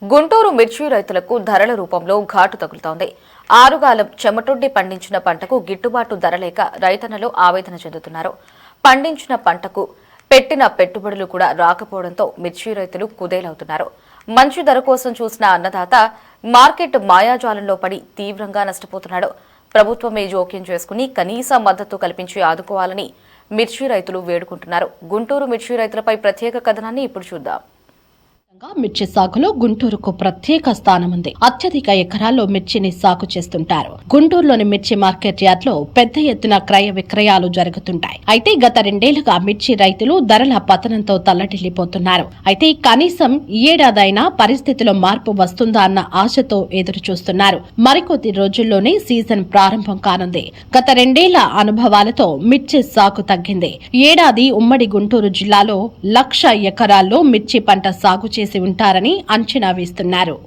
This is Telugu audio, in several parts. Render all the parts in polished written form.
గుంటూరు మిర్చి రైతులకు ధరల రూపంలో ఘాటు తగులుతోంది. ఆరుగాలం చెమటొడ్డి పండించిన పంటకు గిట్టుబాటు ధర లేక రైతన్నలు ఆవేదన చెందుతున్నారు. పండించిన పంటకు పెట్టిన పెట్టుబడులు కూడా రాకపోవడంతో మిర్చి రైతులు కుదేలవుతున్నారు. మంచి ధర కోసం చూసిన అన్నదాత మార్కెట్ మాయాజాలంలో పడి తీవ్రంగా నష్టపోతున్నాడు. ప్రభుత్వమే జోక్యం చేసుకుని కనీస మద్దతు కల్పించి ఆదుకోవాలని మిర్చి రైతులు వేడుకుంటున్నారు. గుంటూరు మిర్చి రైతులపై ప్రత్యేక కథనాన్ని ఇప్పుడు చూద్దాం. మిర్చి సాగులో గుంటూరుకు ప్రత్యేక స్థానం ఉంది. అత్యధిక ఎకరాల్లో మిర్చిని సాగు చేస్తుంటారు. గుంటూరులోని మిర్చి మార్కెట్ యార్డ్ లో పెద్ద ఎత్తున క్రయ విక్రయాలు జరుగుతుంటాయి. అయితే గత 2 ఏళ్లుగా మిర్చి రైతులు ధరల పతనంతో తల్లడిల్లిపోతున్నారు. అయితే కనీసం ఈ ఏడాదైనా పరిస్థితిలో మార్పు వస్తుందా అన్న ఆశతో ఎదురు చూస్తున్నారు. మరికొద్ది రోజుల్లోనే సీజన్ ప్రారంభం కానుంది. గత 2 ఏళ్ల అనుభవాలతో మిర్చి సాగు తగ్గింది. ఏడాది ఉమ్మడి గుంటూరు జిల్లాలో 1,00,000 ఎకరాల్లో మిర్చి పంట సాగు చేసి ఉంటారని అంచనా వేస్తున్నారు.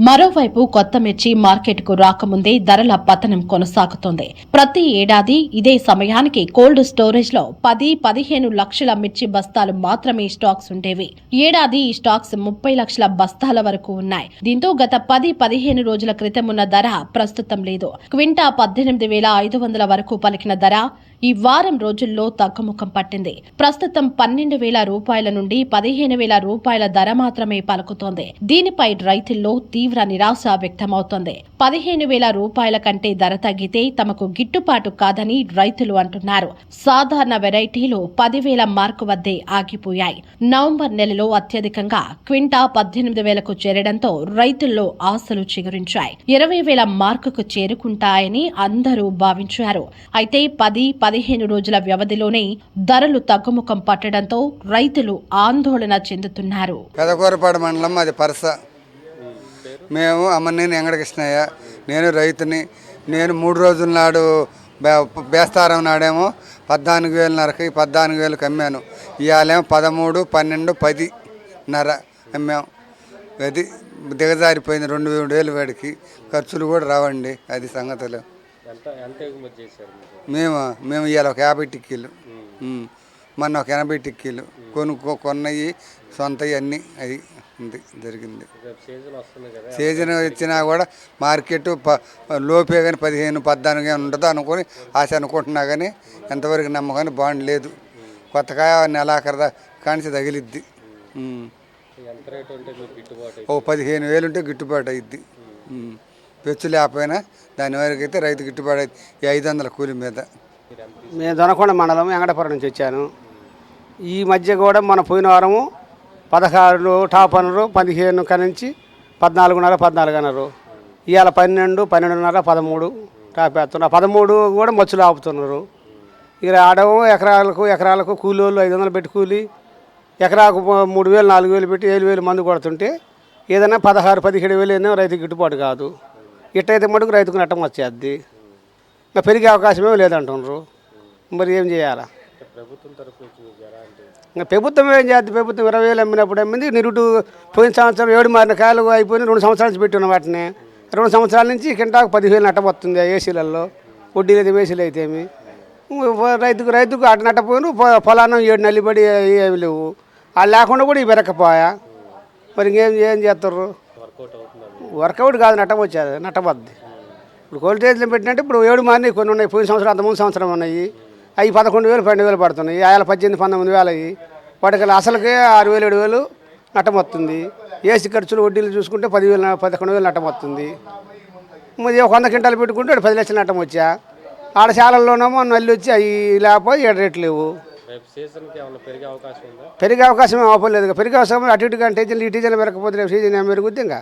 మరోవైపు కొత్త మిర్చి మార్కెట్కు రాకముందే ధరల పతనం కొనసాగుతోంది. ప్రతి ఏడాది ఇదే సమయానికి కోల్డ్ స్టోరేజ్ లో 10-15 లక్షల మిర్చి బస్తాలు మాత్రమే స్టాక్స్ ఉండేవి. ఏడాది ఈ స్టాక్స్ 30 లక్షల బస్తాల వరకు ఉన్నాయి. దీంతో గత 10-15 రోజుల క్రితం ఉన్న ధర ప్రస్తుతం లేదు. క్వింటా 18,500 వరకు పలికిన ధర ఈ వారం రోజుల్లో తగ్గుముఖం పట్టింది. ప్రస్తుతం 12,000 రూపాయల నుండి 15,000 రూపాయల ధర మాత్రమే పలుకుతోంది. దీనిపై రైతుల్లో తీవ్ర నిరాశ వ్యక్తమవుతోంది. 15,000 రూపాయల కంటే ధర తగ్గితే తమకు గిట్టుబాటు కాదని రైతులు అంటున్నారు. సాధారణ వెరైటీలు 10,000 మార్కు వద్దే ఆగిపోయాయి. నవంబర్ నెలలో అత్యధికంగా క్వింటా 18,000కు చేరడంతో రైతుల్లో ఆశలు చిగురించాయి. 20,000 మార్కుకు చేరుకుంటాయని అందరూ భావించారు. అయితే 10-15 రోజుల వ్యవధిలోనే ధరలు తగ్గుముఖం పట్టడంతో రైతులు ఆందోళన చెందుతున్నారు. పెదకూరపాడు మండలం అది పరస. మేము అమ్మనేని వెంకటకృష్ణయ్య, నేను రైతుని. నేను 3 రోజుల నాడు బేస్తారం నాడేమో 14,500కి 14,000కి అమ్మాను. ఇవాళేమో 13, 12, 10.5 అమ్మాం. అది దిగజారిపోయింది. 2,000 వాడికి ఖర్చులు కూడా రావండి. అది సంగతులు. మేము ఇవాళ ఒక 50 టిక్కీలు, మొన్న ఒక 80 టిక్కీలు కొన్నవి సొంతవి అన్నీ అది ఉంది జరిగింది. సీజన్ వచ్చినా కూడా మార్కెట్ లోపే కానీ 15-14 ఉంటుందో అనుకుని ఆశ అనుకుంటున్నా కానీ ఎంతవరకు నమ్మకాన్ని బాగుండలేదు. కొత్తగా నెలాఖరు కానిసి తగిలిద్ది. ఓ 15,000 ఉంటే గిట్టుబాటు అయ్యిద్ది. పెచ్చు లేకపోయినా దాని వరకు అయితే రైతు గిట్టుబాటు అయింది. 500 కూలి మీద. నేను దొనకొండ మండలం వెంకటపురం నుంచి వచ్చాను. ఈ మధ్య కూడా మన పోయిన వారము 16 టాప్ అనరు, 15 నుంచి 14.5 ఇవాళ 12, 12.5, 13 టాప్ వేస్తున్నారు. 13 కూడా మచ్చులు ఆపుతున్నారు. ఇక ఆడము ఎకరాలకు కూలీలు 500 పెట్టి కూలి, ఎకరాకు 3,000, 4,000 పెట్టి 7,000 మందు కొడుతుంటే ఏదైనా 16-17 ఏమో రైతుకి గిట్టుబాటు కాదు. ఇట్టయితే మటుకు రైతుకు నట్టం వచ్చేద్ది. ఇంకా పెరిగే అవకాశమే లేదంటున్నారు. మరి ఏం చేయాలా? ఇంకా ప్రభుత్వం ఏం చేద్ది? ప్రభుత్వం 20,000 అమ్మినప్పుడు అమ్మింది. నిరుడు పోయిన సంవత్సరం 7 మారిన కాయలు అయిపోయిన 2 సంవత్సరాల నుంచి పెట్టున్న వాటిని 2 సంవత్సరాల నుంచి కింటాకు 10,000 నట్టం వస్తుంది. ఏసీలలో వడ్డీలు అయితే ఏసీలు అయితే ఏమి రైతుకు అటు నట్టపోయిన పొలానం 7 నల్లిబడి ఏమి లేవు. అది లేకుండా కూడా ఇవి పెరగకపోయా. మరి ఇంకేం చేస్తారు? వర్కౌట్ కాదు, నట్టబద్ది. ఇప్పుడు కోల్టేజ్లో పెట్టినట్టు ఇప్పుడు 7 మారినాయి, కొన్ని ఉన్నాయి. పోయిన సంవత్సరం అంత ముందు సంవత్సరం ఉన్నాయి. అవి 11,000, 12,000 పడుతున్నాయి. ఆయన 18,000-19,000 అయ్యి వాటికి అసలుకే 6,000-7,000 నట్టం వస్తుంది. ఏసీ ఖర్చులు వడ్డీలు చూసుకుంటే 10,000-11,000 నట్టం వస్తుంది. మరి 100 క్వింటాలు పెట్టుకుంటే 10 లక్షల నట్టం వచ్చా. ఆడ శాలల్లోనేమో నల్లి వచ్చి అవి లేకపోయి 7 రేట్లు లేవు. పెరిగే అవకాశం అవ్వలేదు. పెరిగే అవకాశం అటు ఇటు కానీ ఈ టీజన్ పెరగకపోతే రేపు సీజన్ ఏం పెరుగుద్ది? ఇంకా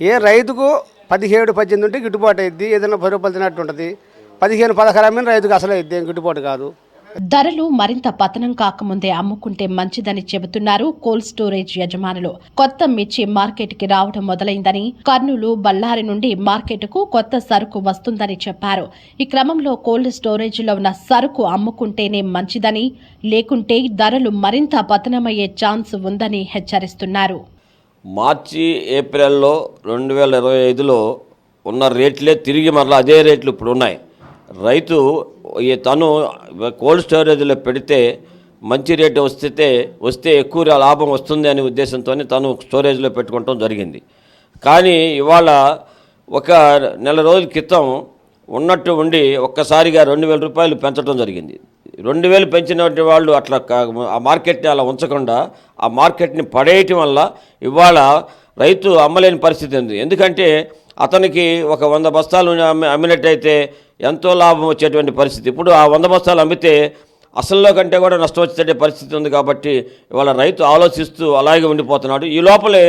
ఏ రైతుకు 17-18 ఉంటే గిట్టుబాటు అయింది. ఏదైనా 10 రూపాయలు తిన్నట్టు ఉంటుంది. 15-16 అమ్మిన రైతుకు అసలు అయితే ఏం గిట్టుబాటు కాదు. ధరలు మరింత పతనం కాకముందే అమ్ముకుంటే మంచిదని చెబుతున్నారు కోల్డ్ స్టోరేజ్ యజమానులు. కొత్త మిర్చి మార్కెట్ కి రావడం మొదలైందని, కర్నూలు, బళ్లారి నుండి మార్కెట్కు కొత్త సరుకు వస్తుందని చెప్పారు. ఈ క్రమంలో కోల్డ్ స్టోరేజ్లో ఉన్న సరుకు అమ్ముకుంటేనే మంచిదని, లేకుంటే ధరలు మరింత పతనమయ్యే ఛాన్స్ ఉందని హెచ్చరిస్తున్నారు. మార్చి ఏప్రిల్లో 2025లో ఉన్న రేట్లే తిరిగి మరలా అదే రేట్లు ఇప్పుడు ఉన్నాయి. రైతు తను కోల్డ్ స్టోరేజ్లో పెడితే మంచి రేటు వస్తే ఎక్కువ లాభం వస్తుంది అనే ఉద్దేశంతో తను స్టోరేజ్లో పెట్టుకోవటం జరిగింది. కానీ ఇవాళ ఒక నెల రోజుల క్రితం ఉన్నట్టు ఉండి ఒక్కసారిగా 2,000 రూపాయలు పెంచడం జరిగింది. 2,000 పెంచినటువంటి వాళ్ళు అట్లా ఆ మార్కెట్ని అలా ఉంచకుండా ఆ మార్కెట్ని పడేయటం వల్ల ఇవాళ రైతు అమ్మలేని పరిస్థితి ఉంది. ఎందుకంటే అతనికి ఒక 100 బస్తాలు అమ్మినట్టయితే ఎంతో లాభం వచ్చేటువంటి పరిస్థితి. ఇప్పుడు ఆ 100 బస్తాలు అమ్మితే అసల్లో కంటే కూడా నష్టం వచ్చే పరిస్థితి ఉంది. కాబట్టి ఇవాళ రైతు ఆలోచిస్తూ అలాగే ఉండిపోతున్నాడు. ఈ లోపలే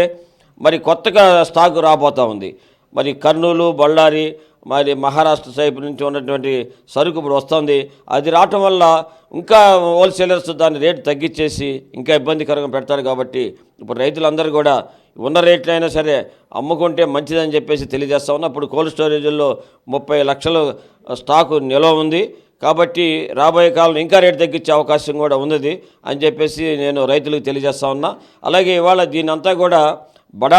మరి కొత్తగా స్టాక్ రాబోతూ ఉంది. మరి కర్నూలు, బళ్ళారి, మరి మహారాష్ట్ర సైపు నుంచి ఉన్నటువంటి సరుకు ఇప్పుడు వస్తుంది. అది రావటం వల్ల ఇంకా హోల్సేలర్స్ దాని రేటు తగ్గించేసి ఇంకా ఇబ్బందికరంగా పెడతారు. కాబట్టి ఇప్పుడు రైతులందరూ కూడా ఉన్న రేట్లైనా సరే అమ్ముకుంటే మంచిదని చెప్పేసి తెలియజేస్తా ఉన్నా. ఇప్పుడు కోల్డ్ స్టోరేజీల్లో 30 లక్షలు స్టాకు నిల్వ ఉంది. కాబట్టి రాబోయే కాలంలో ఇంకా రేటు తగ్గించే అవకాశం కూడా ఉంది అని చెప్పేసి నేను రైతులకు తెలియజేస్తా ఉన్నా. అలాగే ఇవాళ దీనంతా కూడా బడా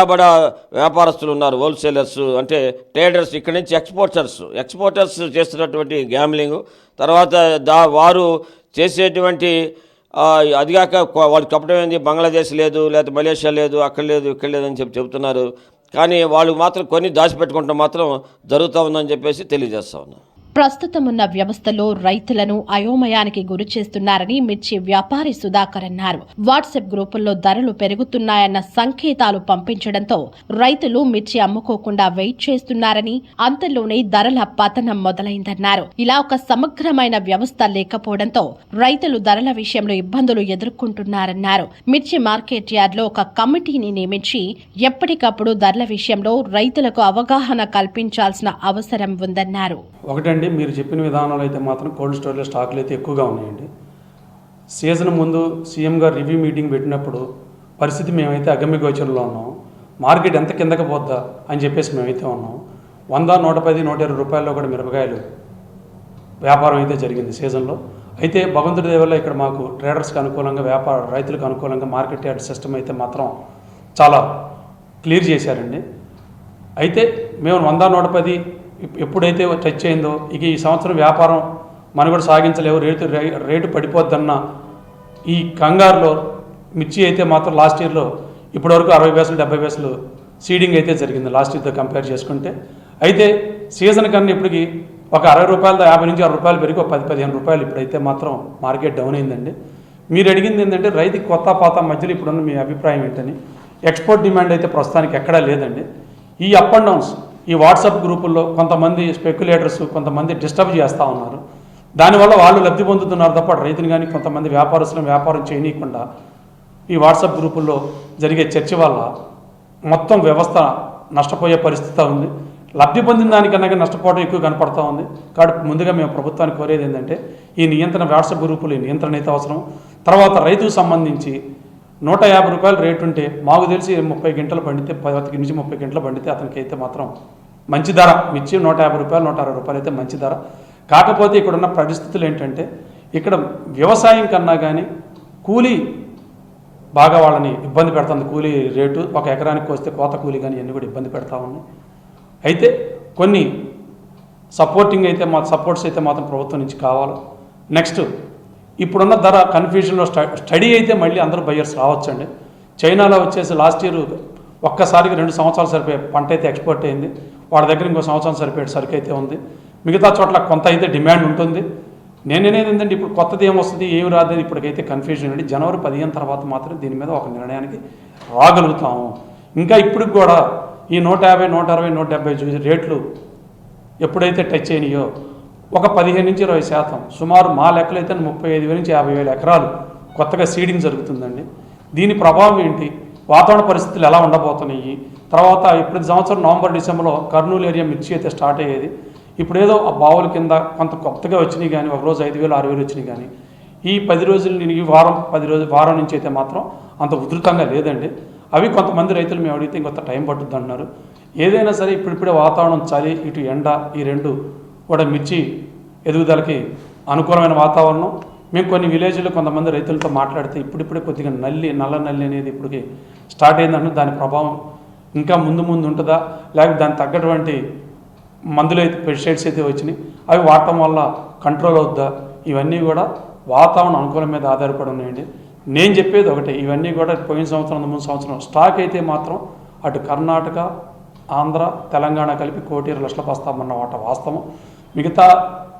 వ్యాపారస్తులు ఉన్నారు, హోల్సేలర్స్ అంటే ట్రేడర్స్, ఇక్కడి నుంచి ఎక్స్పోర్టర్స్ చేస్తున్నటువంటి గ్యామ్లింగ్, తర్వాత వారు చేసేటువంటి అదిగాక వాళ్ళు చెప్పడం ఏంది, బంగ్లాదేశ్ లేదు, లేకపోతే మలేషియా లేదు, అక్కడ లేదు, ఇక్కడ లేదని చెప్తున్నారు. కానీ వాళ్ళు మాత్రం కొన్ని దాచిపెట్టుకుంటాం మాత్రం జరుగుతూ ఉందని చెప్పేసి తెలియజేస్తా ఉన్నాను. ప్రస్తుతం ఉన్న వ్యవస్థలో రైతులను అయోమయానికి గురి చేస్తున్నారని మిర్చి వ్యాపారి సుధాకర్ అన్నారు. వాట్సాప్ గ్రూపుల్లో ధరలు పెరుగుతున్నాయన్న సంకేతాలు పంపించడంతో రైతులు మిర్చి అమ్ముకోకుండా వెయిట్ చేస్తున్నారని, అంతలోనే ధరల పతనం మొదలైందన్నారు. ఇలా ఒక సమగ్రమైన వ్యవస్థ లేకపోవడంతో రైతులు ధరల విషయంలో ఇబ్బందులు ఎదుర్కొంటున్నారన్నారు. మిర్చి మార్కెట్ యార్డ్లో ఒక కమిటీని నియమించి ఎప్పటికప్పుడు ధరల విషయంలో రైతులకు అవగాహన కల్పించాల్సిన అవసరం ఉందన్నారు. ఒకటండి, మీరు చెప్పిన విధానంలో అయితే మాత్రం కోల్డ్ స్టోరేజ్ స్టాకులు అయితే ఎక్కువగా ఉన్నాయండి. సీజన్ ముందు సీఎం గారు రివ్యూ మీటింగ్ పెట్టినప్పుడు పరిస్థితి మేమైతే అగమ్యగోచరంలో ఉన్నాం. మార్కెట్ ఎంత కిందకి పోద్దా అని చెప్పేసి మేమైతే ఉన్నాం. 100, 110, 120 రూపాయల్లో కూడా మిరపకాయలు వ్యాపారం అయితే జరిగింది సీజన్లో. అయితే భగవంతుడి దయ వల్ల ఇక్కడ మాకు ట్రేడర్స్కి అనుకూలంగా, రైతులకు అనుకూలంగా మార్కెట్ యార్డ్ సిస్టమ్ అయితే మాత్రం చాలా క్లియర్ చేశారండి. అయితే మేము 100, 110 ఎప్పుడైతే టచ్ అయిందో ఇక ఈ సంవత్సరం వ్యాపారం మనుగడ సాగించలేవు, రేటు పడిపోద్దన్న ఈ కంగారులో మిర్చి అయితే మాత్రం లాస్ట్ ఇయర్లో ఇప్పటివరకు 60 పైసలు 70 పైసలు సీడింగ్ అయితే జరిగింది లాస్ట్ ఇయర్తో కంపేర్ చేసుకుంటే. అయితే సీజన్ కన్నా ఇప్పటికి ఒక 60 రూపాయలతో 50 నుంచి 60 రూపాయలు పెరిగి ఒక 10-15 రూపాయలు ఇప్పుడైతే మాత్రం మార్కెట్ డౌన్ అయిందండి. మీరు అడిగింది ఏంటంటే రైతుకి కొత్త పాత మధ్యలో ఇప్పుడున్న మీ అభిప్రాయం ఏంటని. ఎక్స్పోర్ట్ డిమాండ్ అయితే ప్రస్తుతానికి ఎక్కడా లేదండి. ఈ అప్ అండ్ డౌన్స్ ఈ వాట్సాప్ గ్రూపుల్లో కొంతమంది స్పెక్యులేటర్స్ కొంతమంది డిస్టర్బ్ చేస్తూ ఉన్నారు. దానివల్ల వాళ్ళు లబ్ధి పొందుతున్నారు తప్ప రైతుని కానీ కొంతమంది వ్యాపారస్తులను వ్యాపారం చేయనీయకుండా ఈ వాట్సాప్ గ్రూపుల్లో జరిగే చర్చ వల్ల మొత్తం వ్యవస్థ నష్టపోయే పరిస్థితి ఉంది. లబ్ధి పొందిన దానికన్నా నష్టపోవడం ఎక్కువ కనపడుతూ ఉంది. కాబట్టి ముందుగా మేము ప్రభుత్వానికి కోరేది ఏంటంటే ఈ నియంత్రణ, వాట్సాప్ గ్రూపులు నియంత్రణ అయితే అవసరం. తర్వాత రైతుకు సంబంధించి 150 రూపాయలు రేటు ఉంటే మాకు తెలిసి 30 గంటలు పండితే 10 నుంచి 30 గంటలు పండితే అతనికి అయితే మాత్రం మంచి ధర. మిర్చి 150 రూపాయలు 160 రూపాయలు అయితే మంచి ధర. కాకపోతే ఇక్కడ ఉన్న పరిస్థితులు ఏంటంటే ఇక్కడ వ్యవసాయం కన్నా కానీ కూలీ బాగా వాళ్ళని ఇబ్బంది పెడుతుంది. కూలీ రేటు ఒక ఎకరానికి వస్తే కోత కూలీ కానీ ఇవన్నీ కూడా ఇబ్బంది పెడతా ఉన్నాయి. అయితే కొన్ని సపోర్ట్స్ అయితే మాత్రం ప్రభుత్వం నుంచి కావాలి. నెక్స్ట్ ఇప్పుడున్న ధర కన్ఫ్యూజన్లో స్టడీ అయితే మళ్ళీ అందరూ బయ్యర్స్ రావచ్చండి. చైనాలో వచ్చేసి లాస్ట్ ఇయర్ ఒక్కసారికి 2 సంవత్సరాలు సరిపోయే పంట అయితే ఎక్స్పోర్ట్ అయింది. వాళ్ళ దగ్గర ఇంకో సంవత్సరం సరిపోయే సరుకు అయితే ఉంది. మిగతా చోట్ల కొంత అయితే డిమాండ్ ఉంటుంది. నేనేది ఏంటంటే ఇప్పుడు కొత్తది ఏమొస్తుంది ఏమి రాదు ఇప్పటికైతే కన్ఫ్యూజన్ అండి. జనవరి 15 తర్వాత మాత్రం దీని మీద ఒక నిర్ణయానికి రాగలుగుతాము. ఇంకా ఇప్పటికి కూడా ఈ 150, 160, 170 రేట్లు ఎప్పుడైతే టచ్ అయినాయో ఒక 15 నుంచి 20% సుమారు మా లెక్కలైతే 35,000 నుంచి 50,000 ఎకరాలు కొత్తగా సీడింగ్ జరుగుతుందండి. దీని ప్రభావం ఏంటి, వాతావరణ పరిస్థితులు ఎలా ఉండబోతున్నాయి, తర్వాత ఇప్పుడు సంవత్సరం నవంబర్, డిసెంబర్లో కర్నూలు ఏరియా మిర్చి అయితే స్టార్ట్ అయ్యేది. ఇప్పుడు ఏదో ఆ బావుల కింద కొంత కొత్తగా వచ్చినాయి కానీ ఒకరోజు 5,000, 6,000 వచ్చినాయి కానీ ఈ 10 రోజులు ఈ వారం 10 రోజులు వారం నుంచి అయితే మాత్రం అంత ఉధృతంగా లేదండి. అవి కొంతమంది రైతులు మేము అడిగితే ఇంకొంత టైం పట్టుద్ది అంటున్నారు. ఏదైనా సరే ఇప్పుడిప్పుడే వాతావరణం చలి ఇటు ఎండ ఈ రెండు కూడా మిర్చి ఎదుగుదలకి అనుకూలమైన వాతావరణం. మేము కొన్ని విలేజ్లో కొంతమంది రైతులతో మాట్లాడితే ఇప్పుడిప్పుడే కొద్దిగా నల్ల నల్లి అనేది ఇప్పటికి స్టార్ట్ అయిందంటే దాని ప్రభావం ఇంకా ముందు ఉంటుందా, లేకపోతే దానికి తగ్గటువంటి మందులు అయితే పెస్టిసైడ్స్ అయితే వచ్చినాయి అవి వాడటం వల్ల కంట్రోల్ అవుద్దా, ఇవన్నీ కూడా వాతావరణ అనుకూలం మీద ఆధారపడి ఉన్నాయండి. నేను చెప్పేది ఒకటే, ఇవన్నీ కూడా పోయిన సంవత్సరం ముందు సంవత్సరం స్టాక్ అయితే మాత్రం అటు కర్ణాటక, ఆంధ్ర, తెలంగాణ కలిపి 1,20,00,000 లక్షల బస్తామన్న వాట వాస్తవం. మిగతా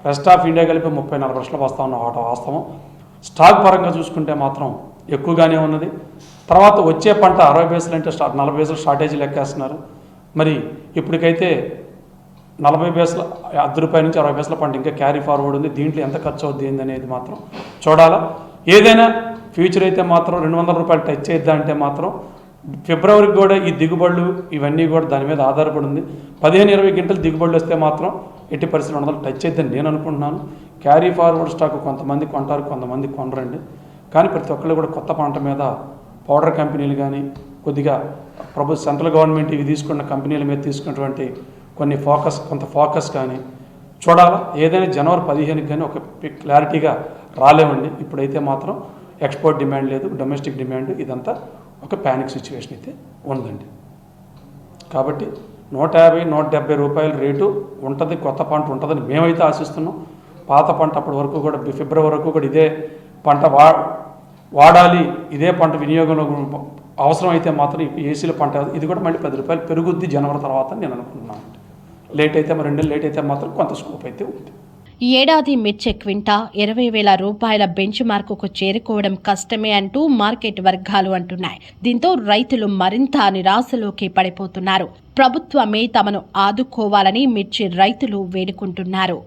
రెస్ట్ ఆఫ్ ఇండియా కలిపి 30-40 లక్షల బస్తా ఉన్న వాట వాస్తవం. స్టాక్ పరంగా చూసుకుంటే మాత్రం ఎక్కువగానే ఉన్నది. తర్వాత వచ్చే పంట 60 బేసులు అంటే 40 బేసులు షార్టేజ్ లెక్కేస్తున్నారు. మరి ఇప్పటికైతే 40 బేసుల ₹10 నుంచి 60 బేసుల పంట ఇంకా క్యారీ ఫార్వర్డ్ ఉంది. దీంట్లో ఎంత ఖర్చు అవుద్ది ఏందనేది మాత్రం చూడాలా. ఏదైనా ఫ్యూచర్ అయితే మాత్రం ₹200 టచ్ చేద్దా అంటే మాత్రం ఫిబ్రవరికి కూడా ఈ దిగుబడులు ఇవన్నీ కూడా దాని మీద ఆధారపడి ఉంది. 15-20 గంటలు దిగుబడులు వస్తే మాత్రం ఎట్టి పరిస్థితులు 200 టచ్ చేద్దని నేను అనుకుంటున్నాను. క్యారీ ఫార్వర్డ్ స్టాక్ కొంతమంది కొంటారు, కొంతమంది కొనరండి. కానీ ప్రతి ఒక్కళ్ళు కూడా కొత్త పంట మీద పౌడర్ కంపెనీలు కానీ కొద్దిగా సెంట్రల్ గవర్నమెంట్ ఇవి తీసుకున్న కంపెనీల మీద తీసుకున్నటువంటి కొంత ఫోకస్ కానీ చూడాలా. ఏదైనా జనవరి 15కి కానీ ఒక క్లారిటీగా రాలేమండి. ఇప్పుడైతే మాత్రం ఎక్స్పోర్ట్ డిమాండ్ లేదు, డొమెస్టిక్ డిమాండ్, ఇదంతా ఒక ప్యానిక్ సిచ్యువేషన్ అయితే ఉందండి. కాబట్టి ₹150-170 రేటు ఉంటుంది, కొత్త పంట ఉంటుందని మేమైతే ఆశిస్తున్నాం. పాత పంట అప్పటి వరకు కూడా ఫిబ్రవరి వరకు కూడా ఇదే పంట వాడాలి, ఇదే పంట వినియోగంలో అవసరం అయితే మాత్రం ఏసీల పంట ఇది కూడా మళ్ళీ ₹10 పెరుగుద్ది జనవరి తర్వాత నేను అనుకుంటున్నాను. లేట్ అయితే 2 నెలలు లేట్ అయితే మాత్రం కొంత స్కోప్ అయితే ఉంది. ఈ ఏడాది మిర్చి క్వింటా ₹20,000 బెంచ్ మార్కుకు చేరుకోవడం కష్టమే అంటూ మార్కెట్ వర్గాలు అంటున్నాయి. దీంతో రైతులు మరింత నిరాశలోకి పడిపోతున్నారు. ప్రభుత్వమే తమను ఆదుకోవాలని మిర్చి రైతులు వేడుకుంటున్నారు.